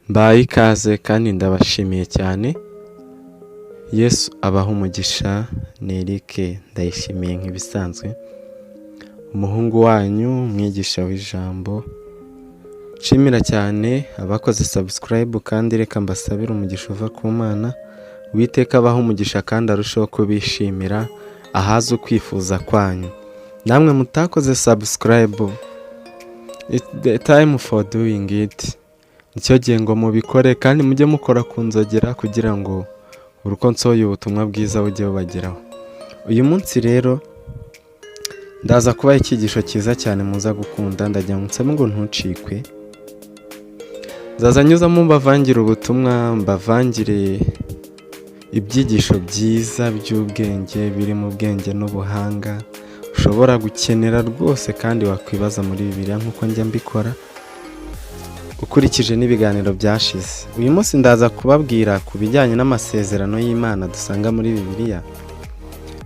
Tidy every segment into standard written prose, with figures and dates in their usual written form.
Mbaye ikaze kandi ndabashimiye cyane. Yesu abaha umugisha. Ni Eric Ndayishimiye nk'ibisanzwe, umuhungu wanyu, umwigisha w'ijambo. Nshimira cyane abakoze subscribe kandi reka mbasabire umugisha uva ku Mana. Uwiteka abaha umugisha kandi arushaho kubishimira ahaza ukwifuza kwanyu. Namwe mutakoze subscribe, it's the time for doing it. Nicyo gihe ngo mubikore kandi mujye mukora ku nzogera kugira ngo uruko nsohoye ubutumwa bwiza bujye bubageraho. Uyu munsi rero ndaza kubaha icyigisho cyiza cyane muza gukunda. Ndajya munsaba ngo ntucikwe. Nzaza nyuzamo mbavangire ubutumwa, mbavangire ibyigisho byiza by'ubwenge biri mu bwenge n'ubuhanga ushobora gukenera rwose kandi wakwibaza muri Bibiliya nk'uko njya mbikora ukurikije n'ibiganiro byashize. Uyu munsi ndaza kubabwira ku bijyanye n'amasezerano y'Imana dusanga muri Bibiliya.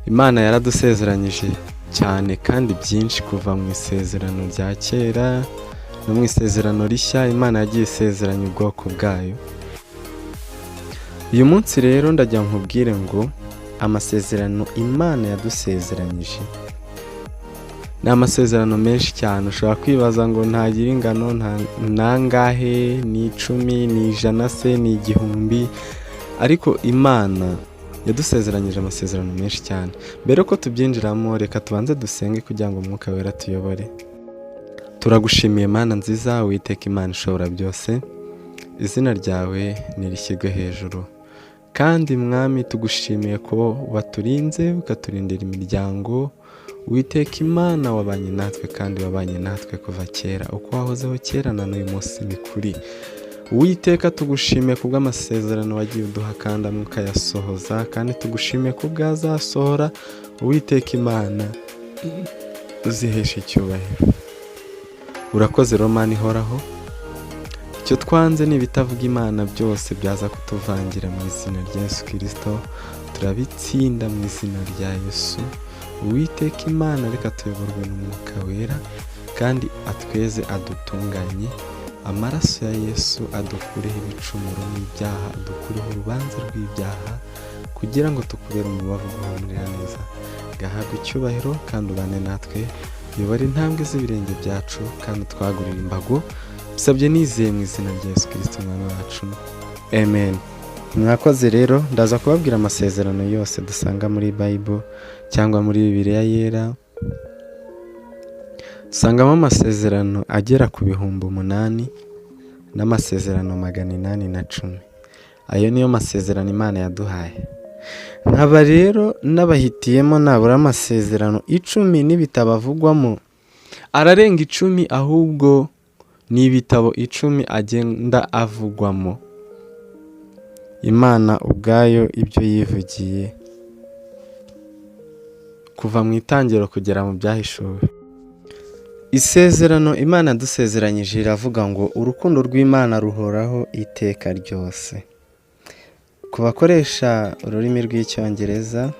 Imana yaradusezeranyije cyane kandi byinshi kuva mu isezerano rya kera no mu isezerano rishya. Imana yagiye isezeranya ubwoko bwayo. Uyu munsi rero ndajya nkubwire ngo amasezerano Imana yadusezeranyije ni amasezerano menshi cyane. Ushobora kwibaza ngo ntagira ingano, nangahe, ni 10, ni 100 se, ni 1000. Ariko Imana yadusezeranyije amasezerano menshi cyane. Mbere ko tubyinjiramo, reka tubanze dusenge kugira ngo Umwuka Wera tuyobore. Turagushimiye Mana nziza, Uwiteka Imana ishobora byose. Izina ryawe nirishyirwe hejuru. Kandi Mwami, tugushimiye ko waturinze ukaturindira imiryango. Uwiteka Imana wabanye natwe kandi wabanye natwe kuva kera. Uko wahozeho kera na n'uyu munsi ni kuri. Uwiteka tugushimiye kubw'amasezerano wagiye uduha kandi amwe ukayasohoza, kandi tugushimiye kubw'azasohora. Uwiteka Imana uzihesha icyubahiro. Urakoze Romani ihoraho. Icyo twanze ni ibitavuga Imana byose byaza kutuvangira mu izina rya Yesu Kristo. Turabitsinda mu izina rya Yesu. Uwiteka Imana reka tuyoborwe n'Umwuka Wera kandi atweze adutunganye. Amaraso ya Yesu adukureho ibicumuro n'ibyaha, adukureho urubanza rw'ibyaha kugira ngo tukubere umubavu guhumurira neza. Gahabwa icyubahiro kandi ubane natwe. Uyobora intambwe z'ibirenge byacu kandi twagurira imbago. Bisabye nizeye mu izina rya Yesu Kristo Umwami wacu. Amen. Mwakoze rero, ndaza kubabwira amasezerano yose dusanga muri Bible cyangwa muri Bibiliya yera. Dusangamo amasezerano agera ku 8,000 n'amasezerano 810. Ayo niyo masezerano Imana yaduhaye. Nkaba rero n'abahitiyemo nabura amasezerano 10 n'ibitabavugwamo. Ararenga 10 ahubwo ni ibitabo 10 agenda avugwamo. Imana ubwayo ibyo yivugiye kuva mu itangiro kugera mu byahishuwe. Isezerano Imana dusezeranyije iravuga ngo urukundo rw'Imana ruhoraho iteka ryose. Ku bakoresha ururimi rw'Icyongereza,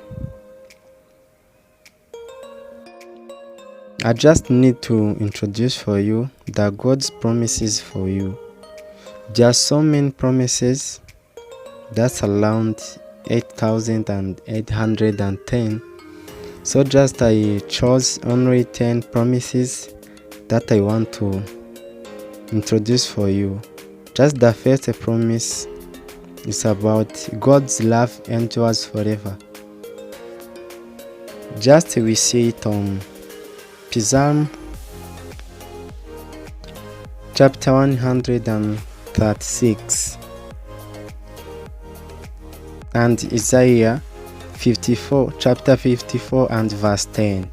I just need to introduce for you the God's promises for you. There are so many promises. That's around 8,810. So just I chose only 10 promises that I want to introduce for you. Just the first promise is about God's love endures forever. Just we see it on Psalm chapter 136 and Isaiah 54, chapter 54 and verse 10.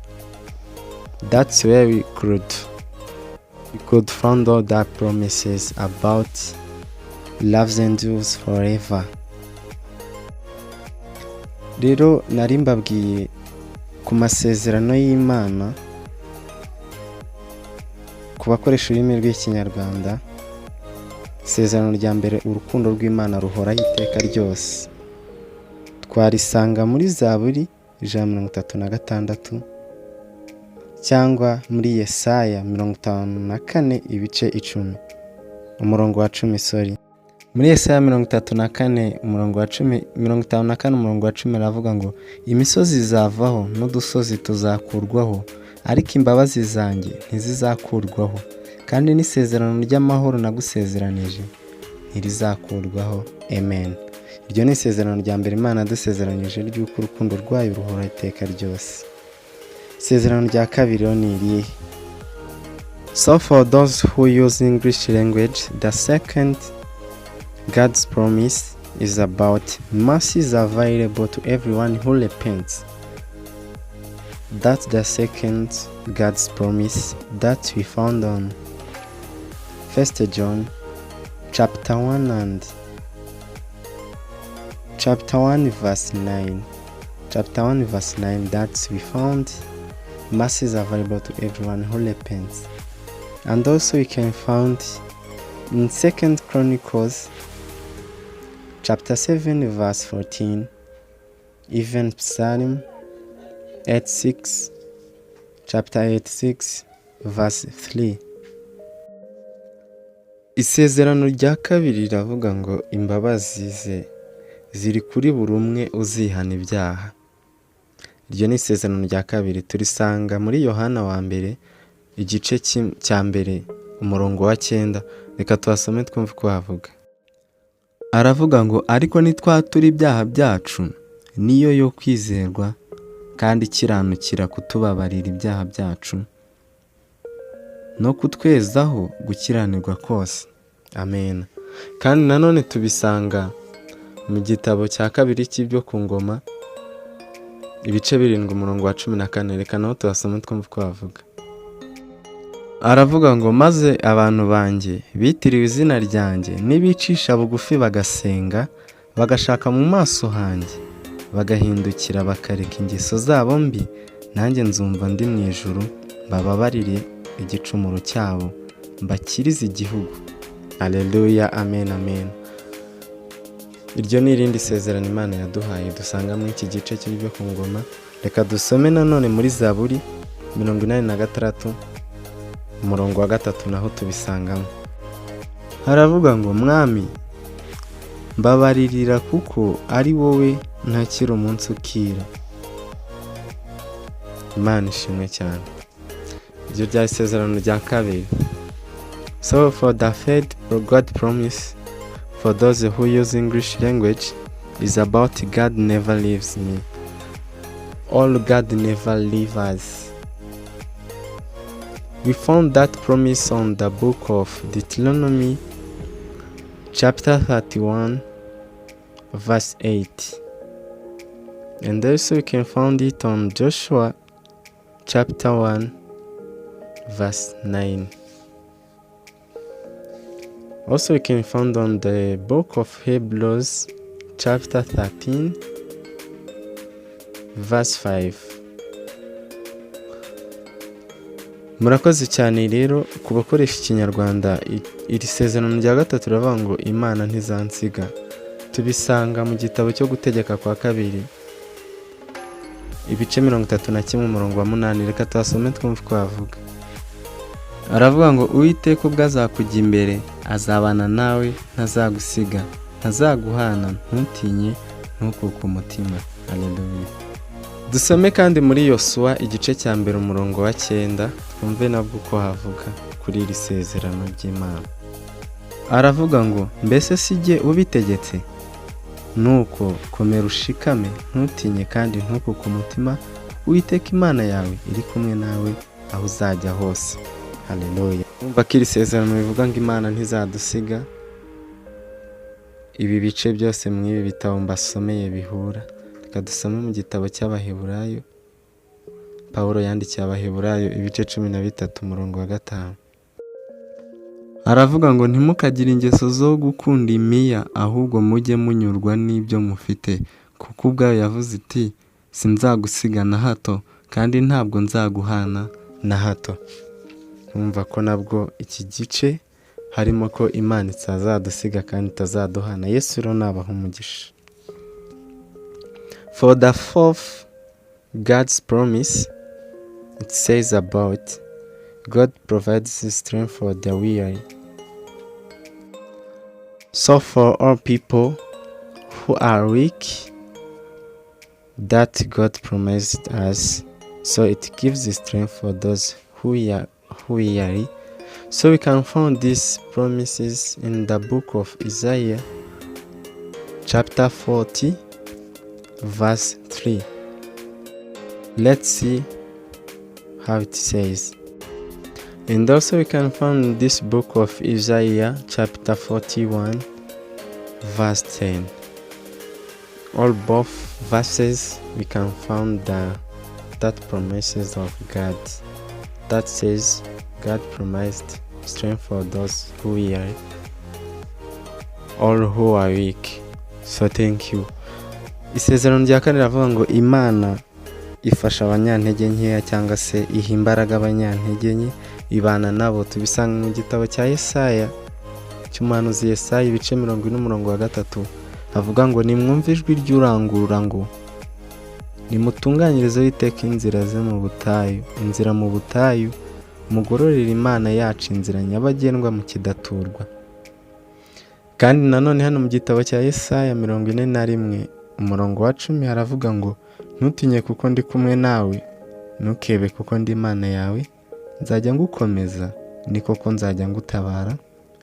That's where we could find all the promises about love endures forever. Rero nari mbabwiye ku masezerano y'Imana ku bakoresha ururimi rw'Ikinyarwanda. Isezerano rya mbere, urukundo rw'Imana ruhoraho iteka ryose. Twarisanga muri Zaburi 136 cyangwa muri Yesaya 54 ibice 10 umurongo wa 10. Muri Yesaya 34 umurongo wa 10, 54 umurongo wa 10 aravuga ngo imisozi izavaho n'udusozi tuzakurwaho, ariko imbabazi zanjye ntizizakurwaho, kandi n'isezerano ry'amahoro nagusezeranije ntirizakurwaho. Amen. Iryo ni isezerano rya mbere Imana yadusezeranyije ry'uko urukundo rwayo ruhora iteka ryose. Isezerano rya kabiri ni irihe? So for those who use English language, the second God's promise is about mercies available to everyone who repents. That's the second God's promise that we found on 1 John chapter 1 and chapter 1 verse 9. Chapter 1 verse 9, that we found mercies available to everyone who repents. And also we can find in 2 Chronicles chapter 7 verse 14, even Psalm 86 chapter 86 verse 3. Isezerano rya kabiri riravuga ngo imbabazi ze ziri kuri buri umwe uzihana ibyaha. Iryo ni isezerano rya kabiri turisanga muri Yohana wa mbere igice cya mbere umurongo wa 9. Reka tuhasome twumve uko havuga. Aravuga ngo ariko nitwatura ibyaha byacu niyo yo kwizerwa kandi kiranukira kutubabarira ibyaha byacu no kutwezaho gukiranirwa kose. Amen. Kandi nanone tubisanga mu gitabo cya kabiri cy'ibyo ku ngoma ibice 7 umurongo wa 14. Reka naho tuhasome twumve uko havuga. Aravuga ngo maze abantu banjye bitiriwe izina ryanjye nibicisha bugufi bagasenga bagashaka mu maso hanjye bagahindukira bakareka ingeso zabo mbi, nanjye nzumva ndi mu ijuru bababarire igicumuro cyabo mbakirize igihugu. Haleluya. Amen. Amen. Iryo ni irindi sezerano Imana yaduhaye dusanga muri iki gice cy'ibyo ku ngoma. Reka dusome nanone muri Zaburi 86 umurongo wa 3 naho tubisangamo. Haravuga ngo mwami mbabaririra kuko ari wowe ntakira umunsi ukira. Imana ishimwe cyane. Iryo rya isezerano rya kabiri. So for the third God promise for those who use English language is about God never leaves me. All God never leaves us. We found that promise on the book of Deuteronomy chapter 31 verse 8. And also you can find it on Joshua chapter 1 verse 9. Also you can find on the book of Hebrews chapter 13 verse 5. Murakoze cyane rero ku bakoresha ikinyarwanda. Iri sezerano rya gatatu riravuga ngo Imana ntizansiga. Tubisanga mu gitabo cyo gutegeka kwa kabiri ibice 31 umurongo wa 8. Reka tuhasome twumve uko havuga. Aravuga ngo Uwiteka ubwo azakujya imbere azabana nawe ntazagusiga ntazaguhana ntutinye ntukuke umutima. Haleluya. Dusome kandi muri Yosuwa igice cya mbere umurongo wa 9 twumve nabwo uko havuga kuri iri sezerano ry'Imana. Aravuga ngo mbese sijye ubitegetse, nuko komera ushikame ntutinye kandi ntukuke umutima, Uwiteka Imana yawe iri kumwe nawe aho uzajya hose. Haleluya. Umva ko iri sezerano bivuga ngo Imana ntizadusiga. Ibi bice byose mu ibi bitabo mbasomeye bihura. Reka dusome mu gitabo cy'Abaheburayo. Pawulo yandikiye Abaheburayo ibice 13 umurongo wa 5. Aravuga ngo ntimukagire ingeso zo gukunda imiya, ahubwo mujye munyurwa n'ibyo mufite, kuko ubwayo yavuze iti sinzagusiga na hato kandi ntabwo nzaguhana na hato. Umva ko nabwo iki gice harimo ko Imana itazadusiga kandi itazaduhana. Yesu rero nabaha umugisha. For the fourth God's promise, it says about God provides strength for the weary. So for all people who are weak, that God promised us, so it gives the strength for those who are weary. So we can find these promises in the book of Isaiah, chapter 40, verse 3. Let's see how it says. And also we can find this book of Isaiah, chapter 41, verse 10. All both verses we can find that promises of God. That says God promised strength for those who are all who are weak. So thank you. Isezerano rya kane riravuga ngo Imana ifasha abanyantege nkeya cyangwa se iha imbaraga abanyantege nke, ibana nabo. Tubisanga mu gitabo cya Yesaya, cy'umuhanuzi Yesaya, ibice 40:3, avuga ngo nimwumve ijwi ry'urangurura ngo nimutunganyirize Uwiteka inzira ze mu butayu, inzira mu butayu, mugororere Imana yacu inzira nyabagendwa mu kidaturwa. Kandi nanone hano mu gitabo cya Yesaya 41:10 haravuga ngo ntutinye kuko ndi kumwe nawe, ntukebe kuko ndi Imana yawe, nzajya ngukomeza, ni koko nzajya ngutabara,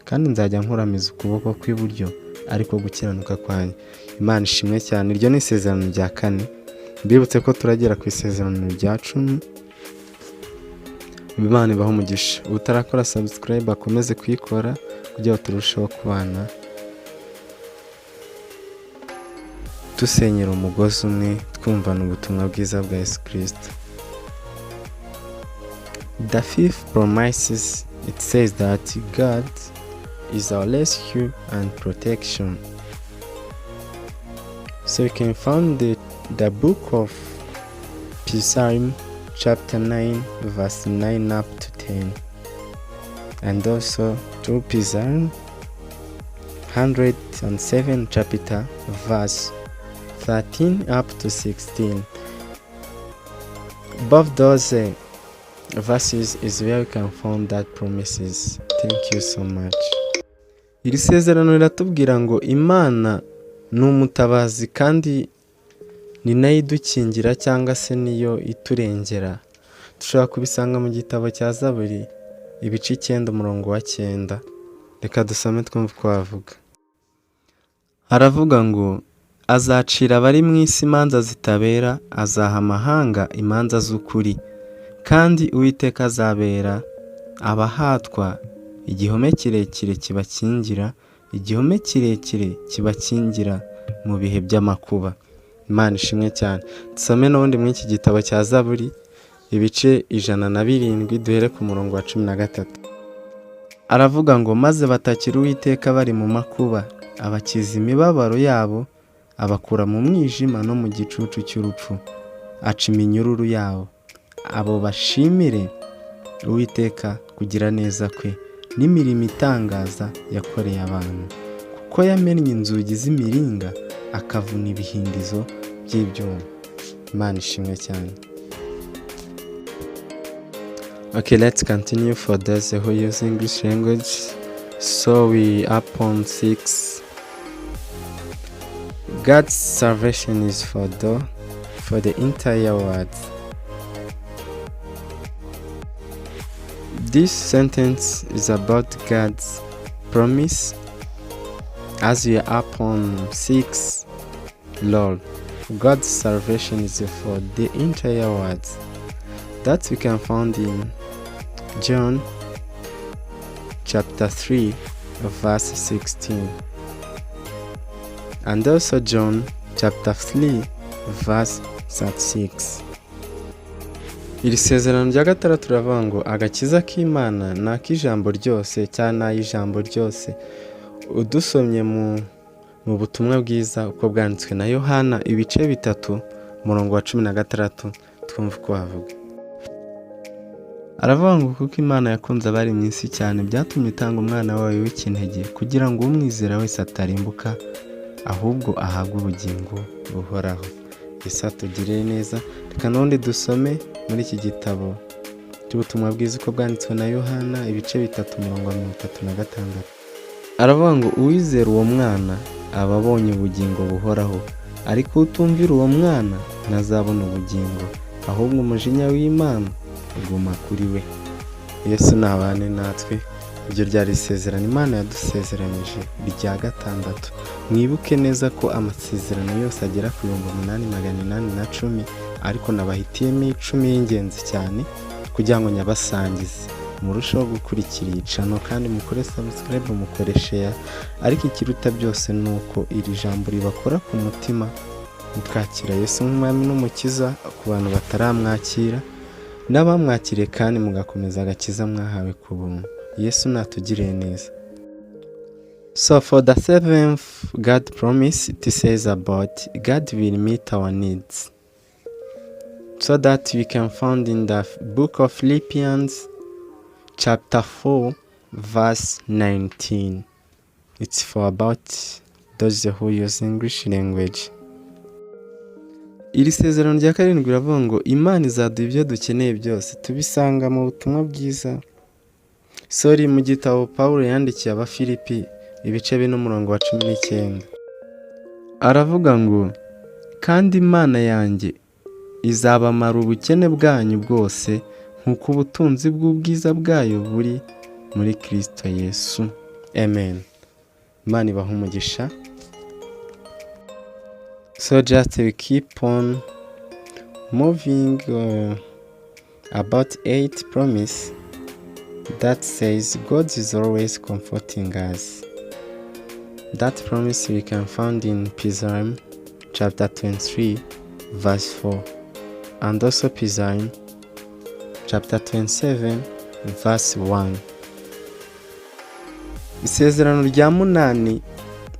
kandi nzajya nkuramiza ukuboko kw'iburyo ariko gukiranuka kwanjye. Imana ishimwe cyane. Iryo ni isezerano rya kane. Mbibutse ko turagera ku isezerano rya 10. Imana ibaho umugisha. Utarakora subscribe akomeze kuyikora kugira ngo turusheho kubana dusenyera umugozi umwe, twumvana ubutumwa bwiza bwa Yesu Kristo. The fifth promises, it says that God is our rescue and protection. So you can find the book of Psalm chapter 9 verse 9 up to 10, and also to Psalm 107 chapter verse 13 up to 16. Above those verses is where you can find that promises. Thank you so much. Iri sezerano riratubwira ngo Imana ni umutabazi kandi ni nayo idukingira cyangwa se niyo iturengera. Dushobora kubisanga mu gitabo cya Zaburi, ibice 9:9. Reka dusome twumve uko havuga. Haravuga ngo azacira abari mu isi imanza zitabera, azaha amahanga imanza z'ukuri, kandi Uwiteka azabera abahatwa igihome kirekire kibakingira, igihome kirekire kibakingira mu bihe by'amakuba. Imana ishimwe cyane. Dusome n'ubundi muri iki gitabo cya Zaburi, ibice 107, duhere ku murongo wa 13. Aravuga ngo maze batakira Uwiteka bari mu makuba, abakiza imibabaro yabo, abakura mu mwijima no mu gicucu cy'urupfu, aca iminyururu yabo. Abo bashimire Uwiteka kugira neza kwe n'imirimo itangaza yakoreye abantu, kuko yamennye inzugi z'imiringa akavuna ibihindizo by'ibyuma. Imana ishimwe cyane. Okay, let's continue for those who use English language. So we up on 6. God's salvation is for the entire world. This sentence is about God's promise. As we are up on 6, Lord, God's salvation is for the entire world. That we can find in John chapter 3 verse 16, and also John chapter 3 verse 36. Iri sezerano rya gatandatu turavuga ngo agakiza k'Imana ni ak'ijambo ryose cyangwa n'ay'ijambo ryose. Udusomye mu butumwa bwiza uko bwanditswe na Yohana, ibice 3 umurongo wa 16, twumva uko havuga. Aravuga ngo kuko Imana yakunze abari mu isi cyane, byatumye itanga umwana wayo w'ikinege, kugira ngo umwizera wese atarimbuka, ahubwo ahabwe ubugingo buhoraho. Yesu atugirire neza. Reka n'ubundi dusome muri iki gitabo cy'ubutumwa bwiza uko bwanditswe na Yohana, ibice 3 umurongo wa 36. aravuga ngo uwizera uwo mwana aba abonye ubugingo buhoraho, ariko utumvira uwo mwana ntazabona ubugingo, ahubwo umujinya w'Imana uguma kuri we. Yesu nabane natwe. Iryo ryari isezerano Imana yadusezeranyije rya gatandatu. Mwibuke neza ko amasezerano yose agera ku 8,810, ariko nabahitiyemo 10 y'ingenzi cyane kugira ngo nyabasangize. Murushaho gukurikira iyi channel kandi mukore subscribe, mukore share, ariko ikiruta byose ni uko iri jambo ribakora ku mutima, mukakira Yesu nk'umwami n'umukiza ku bantu bataramwakira, n'abamwakiriye kandi mugakomeza agakiza mwahawe ku buntu. Yesu natugirire neza. So for the 7th God promise, it says about God will meet our needs, so that we can find in the book of Philippians chapter 4 verse 19. It's for about those who use English language. Iri sezerano rya karindwi riravuga ngo Imana izaduha ibyo dukeneye byose. Tubisanga mu butumwa bwiza mu gitabo Pawulo yandikiye Abafilipi ibice 4:19. Aravuga ngo kandi Imana yanjye izabamara ubukene bwanyu bwose nk'uko ubutunzi bw'ubwiza bwayo buri muri Kristo Yesu. Amen. Imana ibahe umugisha. So just we keep on moving about 8 promise that says God is always comforting us. That promise we can find in Psalm chapter 23 verse 4, and also Psalm chapter 27 verse 1. Isezerano rya 8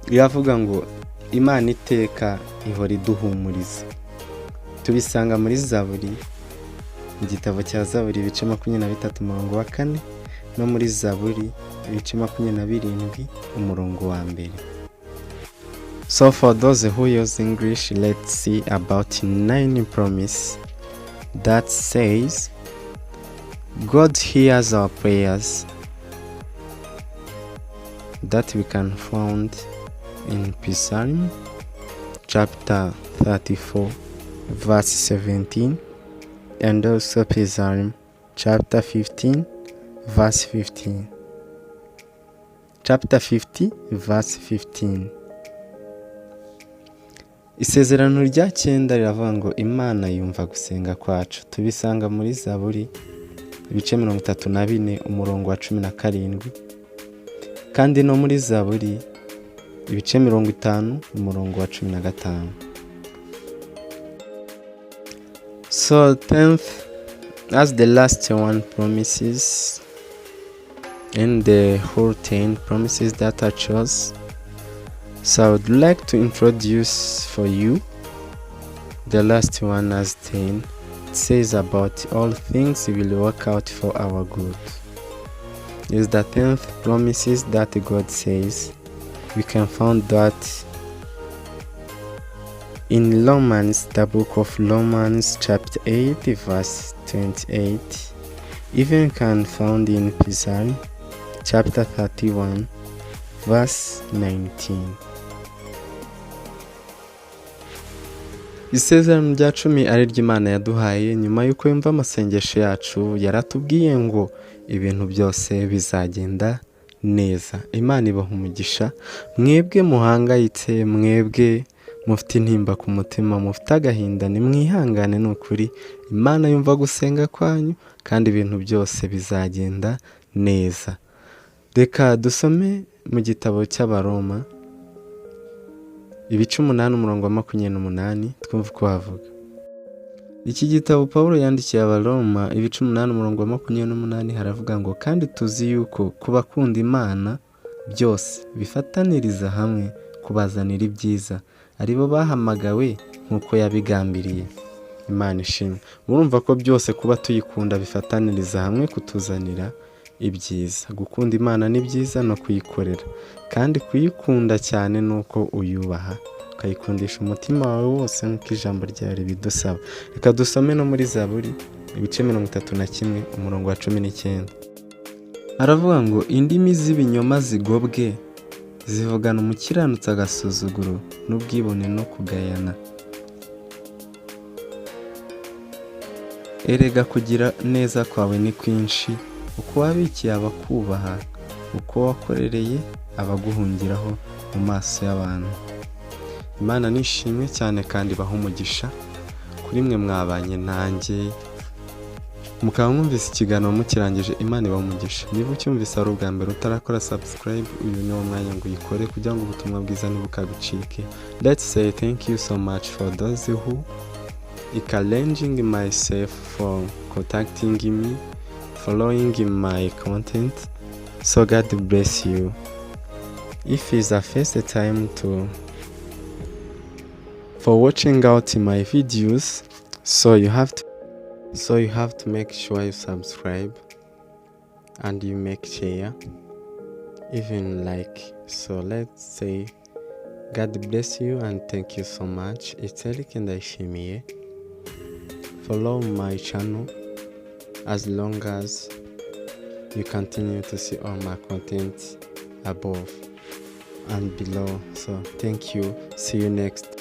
riravuga ngo Imana iteka ihora iduhumuriza. Tubisanga muri Zaburi, igitabo cya Zaburi ibice 23:4, no muri Zaburi ibice 27 umurongo wa mbere. So for those who use English, let's see about 9 promise that says God hears our prayers, that we can find in Psalm chapter 34 verse 17, and also Psalm chapter 15 verse 15. Chapter 50 verse 15. Isezerano rya 9 riravuga ngo Imana yumva gusenga kwacu. Tubisanga muri Zaburi ibice 34 umurongo wa 17, kandi no muri Zaburi ibice 50 umurongo wa 15. So 10th, as the last one promises in the whole 10 promises that I chose, so I would like to introduce for you the last one as 10. It says about all things will work out for our good. Is the 10th promises that God says. We can find that in Romans, the book of Romans chapter 8 verse 28. Even can found in Psalm chapter 31 verse 19. Isezerano rya 10 ari ry'Imana yaduhaye nyuma yuko yumva amasengesho yacu. Yaratubwiye ngo ibintu byose bizagenda neza. Imana ibaha umugisha. Mwebwe muhangayitse, mwebwe mufite intimba ku mutima, mufite agahinda, nimwihangane n'ukuri. Imana yumva gusenga kwanyu kandi ibintu byose bizagenda neza. Reka dusome mu gitabo cy'Abaroma ibice 8 umurongo wa 28, twumva uko havuga. Iki gitabo Pawulo yandikiye Abaroma ibice 8 umurongo wa 28 haravuga ngo kandi tuzi yuko kubakunda Imana byose bifataniriza hamwe kubazanira ibyiza, aribo bahamagawe nkuko yabigambiriye. Imana ishimwe. Murumva ko byose kuba tuyikunda bifataniriza hamwe kutuzanira ibyiza. Gukunda Imana ni byiza no kuyikorera, kandi kuyikunda cyane nuko uyubaha, ukayikundisha umutima wawe wose nk'uko ijambo ryawe ribidusaba. Reka dusome no muri Zaburi ibice 31 umurongo wa 19. Aravuga ngo indimi z'ibinyoma zigobwe zivugana umukiranutsi agasuzuguro n'ubwibone no kugayana. Erega kugira neza kwawe ni kwinshi, uko wabikiye abakubaha, uko wakorereye abaguhungiraho mu maso y'abantu. Imana nishimwe cyane kandi ibahe umugisha kuri mwe mwabanye nanjye, mukaba mwumvise ikiganiro mukirangije. Imana ibahe umugisha. Niba ucyumvise ari ubwa mbere utarakora subscribe, uyu ni wo mwanya ngo uyikore kugira ngo ubutumwa bwiza ntibukagucike. Let's say thank you so much for those who challenging myself for contacting me, following my content. So God bless you. If it's the first time for watching out my videos, so you have to make sure you subscribe and you make share, even like. So let's say God bless you and thank you so much. It's Eric Ndayishimiye. Follow my channel as long as you continue to see all my content above and below. So thank you. See you next.